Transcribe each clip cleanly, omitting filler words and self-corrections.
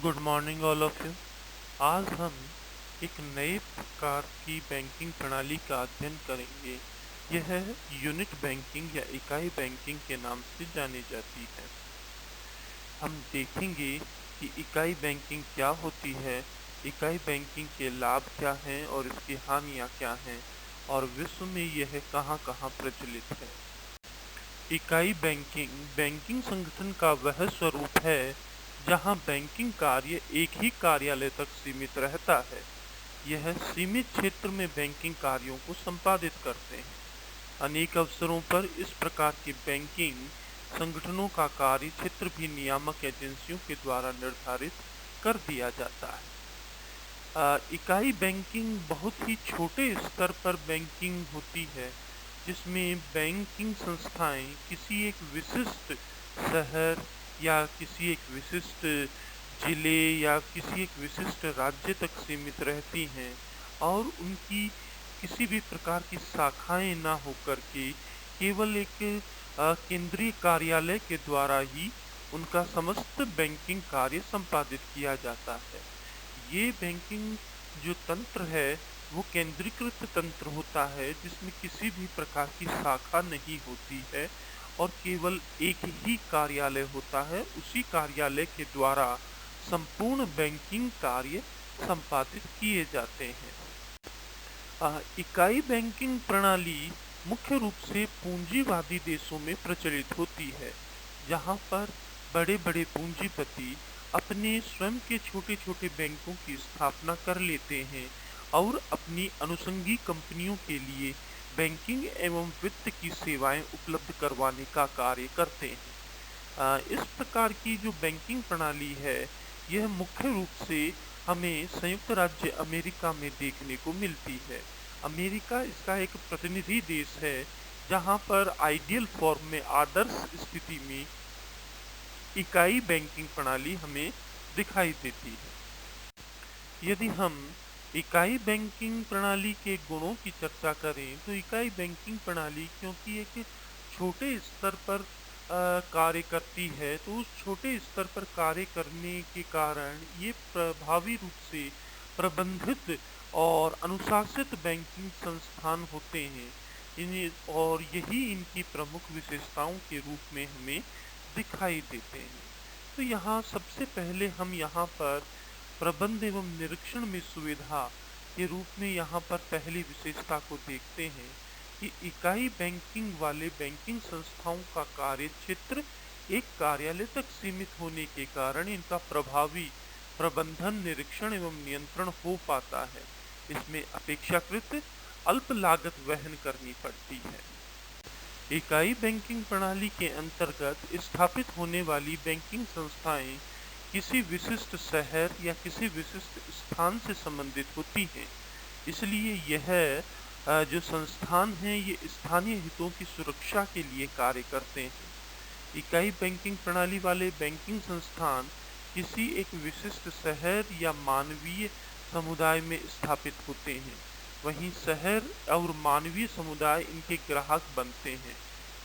Good morning all of you. आज हम एक नए प्रकार की बैंकिंग प्रणाली का अध्ययन करेंगे। यह यूनिट बैंकिंग या इकाई बैंकिंग के नाम से जानी जाती है। हम देखेंगे कि इकाई बैंकिंग क्या होती है, इकाई बैंकिंग के लाभ क्या हैं और इसकी हानियां क्या हैं, और विश्व में यह कहां कहां प्रचलित है। इकाई बैंकिंग बैंकिंग संगठन का वह स्वरूप है जहां बैंकिंग कार्य एक ही कार्यालय तक सीमित रहता है। यह सीमित क्षेत्र में बैंकिंग कार्यों को संपादित करते हैं। अनेक अवसरों पर इस प्रकार के बैंकिंग संगठनों का कार्य क्षेत्र भी नियामक एजेंसियों के द्वारा निर्धारित कर दिया जाता है। इकाई बैंकिंग बहुत ही छोटे स्तर पर बैंकिंग होती है, जिसमें बैंकिंग संस्थाएं किसी एक विशिष्ट शहर या किसी एक विशिष्ट जिले या किसी एक विशिष्ट राज्य तक सीमित रहती हैं और उनकी किसी भी प्रकार की शाखाएं ना होकर के केवल एक केंद्रीय कार्यालय के द्वारा ही उनका समस्त बैंकिंग कार्य संपादित किया जाता है। ये बैंकिंग जो तंत्र है वो केंद्रीकृत तंत्र होता है, जिसमें किसी भी प्रकार की शाखा नहीं होती है और केवल एक ही कार्यालय होता है। उसी कार्यालय के द्वारा संपूर्ण बैंकिंग कार्य संपादित किए जाते हैं। इकाई बैंकिंग प्रणाली मुख्य रूप से पूंजीवादी देशों में प्रचलित होती है, जहां पर बड़े बड़े पूंजीपति अपने स्वयं के छोटे छोटे बैंकों की स्थापना कर लेते हैं और अपनी अनुषंगी कंपनियों के लिए बैंकिंग एवं वित्त की सेवाएं उपलब्ध करवाने का कार्य करते हैं। इस प्रकार की जो बैंकिंग प्रणाली है, यह मुख्य रूप से हमें संयुक्त राज्य अमेरिका में देखने को मिलती है। अमेरिका इसका एक प्रतिनिधि देश है, जहां पर आइडियल फॉर्म में आदर्श स्थिति में इकाई बैंकिंग प्रणाली हमें दिखाई देती है। यदि हम इकाई बैंकिंग प्रणाली के गुणों की चर्चा करें तो इकाई बैंकिंग प्रणाली क्योंकि एक छोटे स्तर पर कार्य करती है, तो उस छोटे स्तर पर कार्य करने के कारण ये प्रभावी रूप से प्रबंधित और अनुशासित बैंकिंग संस्थान होते हैं। इन्हें और यही इनकी प्रमुख विशेषताओं के रूप में हमें दिखाई देते हैं। तो यहाँ सबसे पहले हम यहाँ पर प्रबंध एवं निरीक्षण में सुविधा के रूप में यहाँ पर पहली विशेषता को देखते हैं कि इकाई बैंकिंग वाले बैंकिंग संस्थाओं का कार्य क्षेत्र एक कार्यालय तक सीमित होने के कारण इनका प्रभावी प्रबंधन, निरीक्षण एवं नियंत्रण हो पाता है। इसमें अपेक्षाकृत अल्प लागत वहन करनी पड़ती है। इकाई बैंकिंग प्रणाली के अंतर्गत स्थापित होने वाली बैंकिंग संस्थाएं किसी विशिष्ट शहर या किसी विशिष्ट स्थान से संबंधित होती हैं। इसलिए यह जो संस्थान हैं ये स्थानीय हितों की सुरक्षा के लिए कार्य करते हैं। इकाई बैंकिंग प्रणाली वाले बैंकिंग संस्थान किसी एक विशिष्ट शहर या मानवीय समुदाय में स्थापित होते हैं। वहीं शहर और मानवीय समुदाय इनके ग्राहक बनते हैं।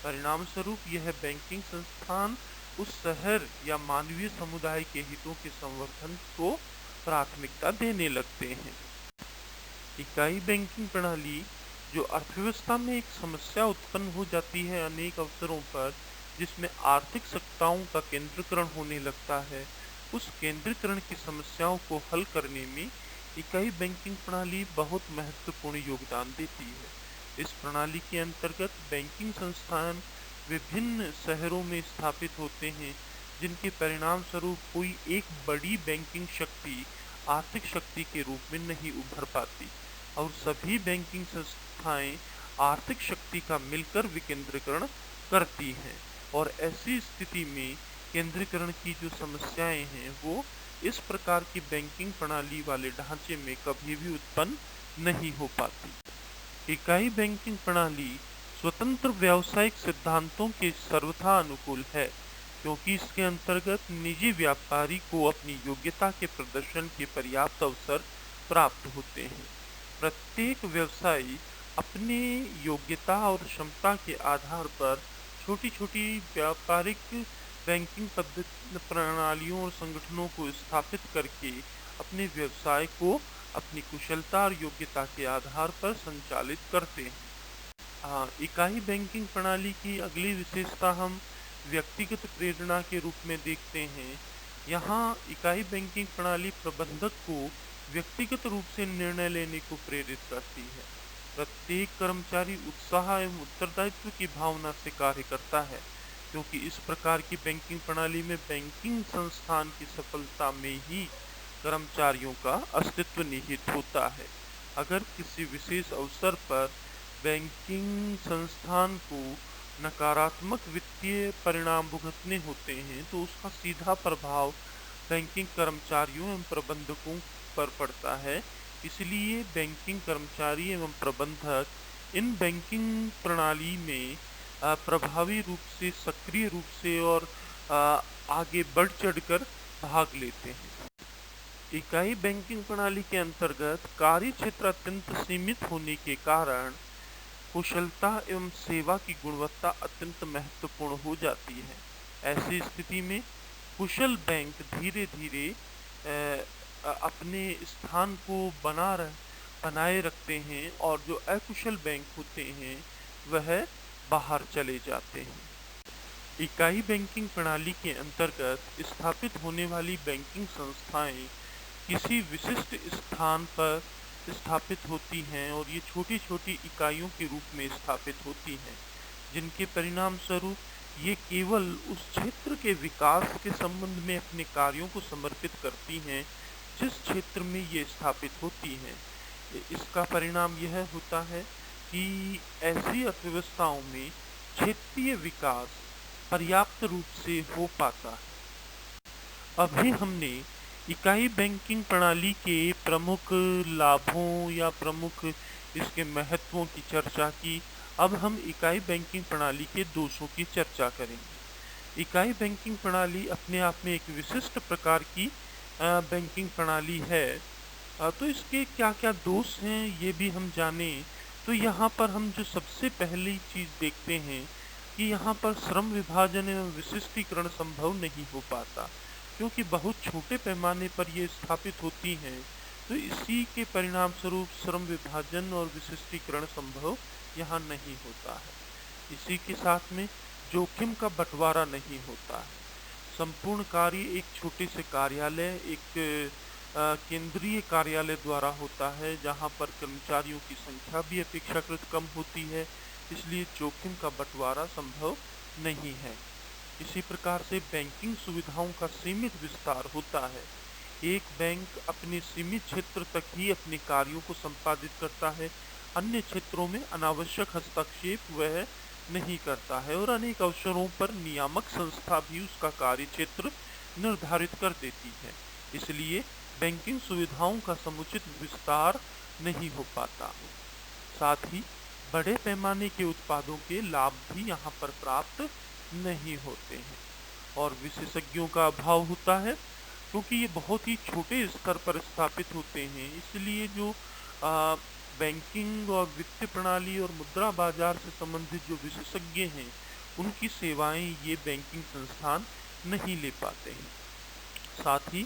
परिणाम स्वरूप यह बैंकिंग संस्थान उस शहर या मानवीय समुदाय के हितों के संवर्धन को प्राथमिकता देने लगते हैं। इकाई बैंकिंग प्रणाली जो अर्थव्यवस्था में एक समस्या उत्पन्न हो जाती है अनेक अवसरों पर, जिसमें आर्थिक सत्ताओं का केंद्रीकरण होने लगता है, उस केंद्रीकरण की समस्याओं को हल करने में इकाई बैंकिंग प्रणाली बहुत महत्वपूर्ण योगदान देती है। इस प्रणाली के अंतर्गत बैंकिंग संस्थान विभिन्न शहरों में स्थापित होते हैं, जिनके परिणाम स्वरूप कोई एक बड़ी बैंकिंग शक्ति आर्थिक शक्ति के रूप में नहीं उभर पाती और सभी बैंकिंग संस्थाएं आर्थिक शक्ति का मिलकर विकेंद्रीकरण करती हैं। और ऐसी स्थिति में केंद्रीकरण की जो समस्याएं हैं वो इस प्रकार की बैंकिंग प्रणाली वाले ढांचे में कभी भी उत्पन्न नहीं हो पाती। इकाई बैंकिंग प्रणाली स्वतंत्र व्यावसायिक सिद्धांतों के सर्वथा अनुकूल है, क्योंकि इसके अंतर्गत निजी व्यापारी को अपनी योग्यता के प्रदर्शन के पर्याप्त अवसर प्राप्त होते हैं। प्रत्येक व्यवसायी अपने योग्यता और क्षमता के आधार पर छोटी छोटी व्यापारिक बैंकिंग पद्धति प्रणालियों और संगठनों को स्थापित करके अपने व्यवसाय को अपनी कुशलता और योग्यता के आधार पर संचालित करते हैं। इकाई बैंकिंग प्रणाली की अगली विशेषता हम व्यक्तिगत प्रेरणा के रूप में देखते हैं। यहाँ इकाई बैंकिंग प्रणाली प्रबंधक को व्यक्तिगत रूप से निर्णय लेने को प्रेरित करती है। प्रत्येक कर्मचारी उत्साह एवं उत्तरदायित्व की भावना से कार्य करता है, क्योंकि इस प्रकार की बैंकिंग प्रणाली में बैंकिंग संस्थान की सफलता में ही कर्मचारियों का अस्तित्व निहित होता है। अगर किसी विशेष अवसर पर बैंकिंग संस्थान को नकारात्मक वित्तीय परिणाम भुगतने होते हैं तो उसका सीधा प्रभाव बैंकिंग कर्मचारियों एवं प्रबंधकों पर पड़ता है। इसलिए बैंकिंग कर्मचारी एवं प्रबंधक इन बैंकिंग प्रणाली में प्रभावी रूप से, सक्रिय रूप से और आगे बढ़ चढ़कर भाग लेते हैं। इकाई बैंकिंग प्रणाली के अंतर्गत कार्य क्षेत्र अत्यंत सीमित होने के कारण कुशलता एवं सेवा की गुणवत्ता अत्यंत महत्वपूर्ण हो जाती है। ऐसी स्थिति में कुशल बैंक धीरे धीरे अपने स्थान को बनाए रखते हैं और जो अकुशल बैंक होते हैं वह बाहर चले जाते हैं। इकाई बैंकिंग प्रणाली के अंतर्गत स्थापित होने वाली बैंकिंग संस्थाएं किसी विशिष्ट स्थान पर स्थापित होती हैं और ये छोटी छोटी इकाइयों के रूप में स्थापित होती हैं, जिनके परिणाम स्वरूप ये केवल उस क्षेत्र के विकास के संबंध में अपने कार्यों को समर्पित करती हैं जिस क्षेत्र में ये स्थापित होती हैं। इसका परिणाम यह होता है कि ऐसी अर्थव्यवस्थाओं में क्षेत्रीय विकास पर्याप्त रूप से हो पाता है। अभी हमने इकाई बैंकिंग प्रणाली के प्रमुख लाभों या प्रमुख इसके महत्वों की चर्चा की। अब हम इकाई बैंकिंग प्रणाली के दोषों की चर्चा करेंगे। इकाई बैंकिंग प्रणाली अपने आप में एक विशिष्ट प्रकार की बैंकिंग प्रणाली है। तो इसके क्या क्या दोष हैं ये भी हम जानें। तो यहाँ पर हम जो सबसे पहली चीज़ देखते हैं कि यहाँ पर श्रम विभाजन एवं विशिष्टीकरण संभव नहीं हो पाता, क्योंकि बहुत छोटे पैमाने पर ये स्थापित होती हैं। तो इसी के परिणाम स्वरूप श्रम विभाजन और विशिष्टीकरण संभव यहाँ नहीं होता है। इसी के साथ में जोखिम का बंटवारा नहीं होता है। संपूर्ण कार्य एक छोटे से कार्यालय, एक केंद्रीय कार्यालय द्वारा होता है, जहाँ पर कर्मचारियों की संख्या भी अपेक्षाकृत कम होती है, इसलिए जोखिम का बंटवारा संभव नहीं है। इसी प्रकार से बैंकिंग सुविधाओं का सीमित विस्तार होता है। एक बैंक अपने सीमित क्षेत्र तक ही अपने कार्यों को संपादित करता है, अन्य क्षेत्रों में अनावश्यक हस्तक्षेप वह नहीं करता है और अनेक अवसरों पर नियामक संस्था भी उसका कार्य क्षेत्र निर्धारित कर देती है। इसलिए बैंकिंग सुविधाओं का समुचित विस्तार नहीं हो पाता। साथ ही बड़े पैमाने के उत्पादों के लाभ भी यहाँ पर प्राप्त नहीं होते हैं और विशेषज्ञों का अभाव होता है, क्योंकि ये बहुत ही छोटे स्तर पर स्थापित होते हैं। इसलिए जो बैंकिंग और वित्तीय प्रणाली और मुद्रा बाजार से संबंधित जो विशेषज्ञ हैं उनकी सेवाएं ये बैंकिंग संस्थान नहीं ले पाते हैं। साथ ही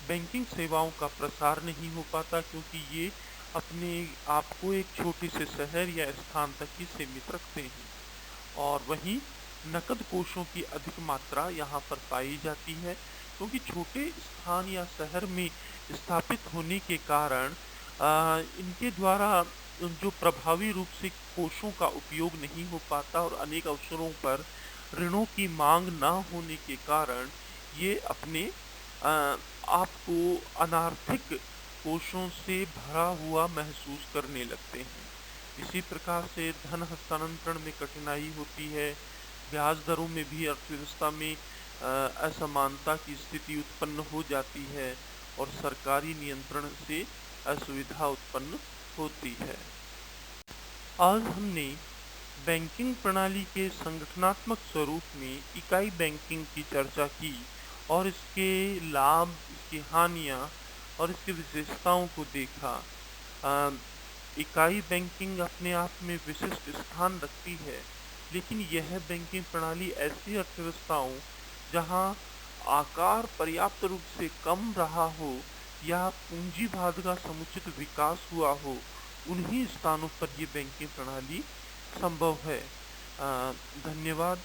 बैंकिंग सेवाओं का प्रसार नहीं हो पाता, क्योंकि ये अपने आप को एक छोटे से शहर या स्थान तक ही सीमित रखते हैं और वहीं नकद कोषों की अधिक मात्रा यहाँ पर पाई जाती है, क्योंकि छोटे स्थान या शहर में स्थापित होने के कारण इनके द्वारा जो प्रभावी रूप से कोषों का उपयोग नहीं हो पाता और अनेक अवसरों पर ऋणों की मांग ना होने के कारण ये अपने आप को अनार्थिक कोषों से भरा हुआ महसूस करने लगते हैं। इसी प्रकार से धन हस्तांतरण में कठिनाई होती है, ब्याज दरों में भी अर्थव्यवस्था में असमानता की स्थिति उत्पन्न हो जाती है और सरकारी नियंत्रण से असुविधा उत्पन्न होती है। आज हमने बैंकिंग प्रणाली के संगठनात्मक स्वरूप में इकाई बैंकिंग की चर्चा की और इसके लाभ, इसकी हानियाँ और इसकी विशेषताओं को देखा। इकाई बैंकिंग अपने आप में विशिष्ट स्थान रखती है, लेकिन यह बैंकिंग प्रणाली ऐसी अर्थव्यवस्थाओं जहां आकार पर्याप्त रूप से कम रहा हो या पूंजीवाद का समुचित विकास हुआ हो, उन्हीं स्थानों पर ये बैंकिंग प्रणाली संभव है। धन्यवाद।